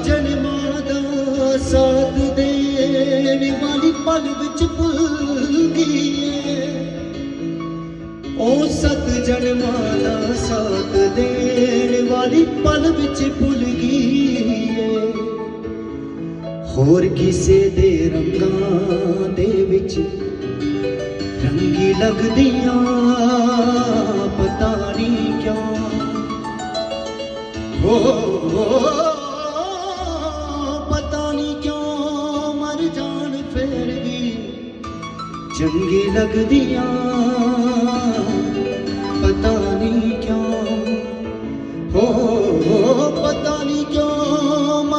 जन्मां दा साथ देण वाली पल विच भुल गई है। ओ सत जन्मां दा साथ देण वाली पल विच भुल गई है। होर किसे दे रंगां दे विच रंगी लगदियां पता नहीं क्यों। हो पता नहीं क्यों मर जान फिर भी चंगी लगदियां।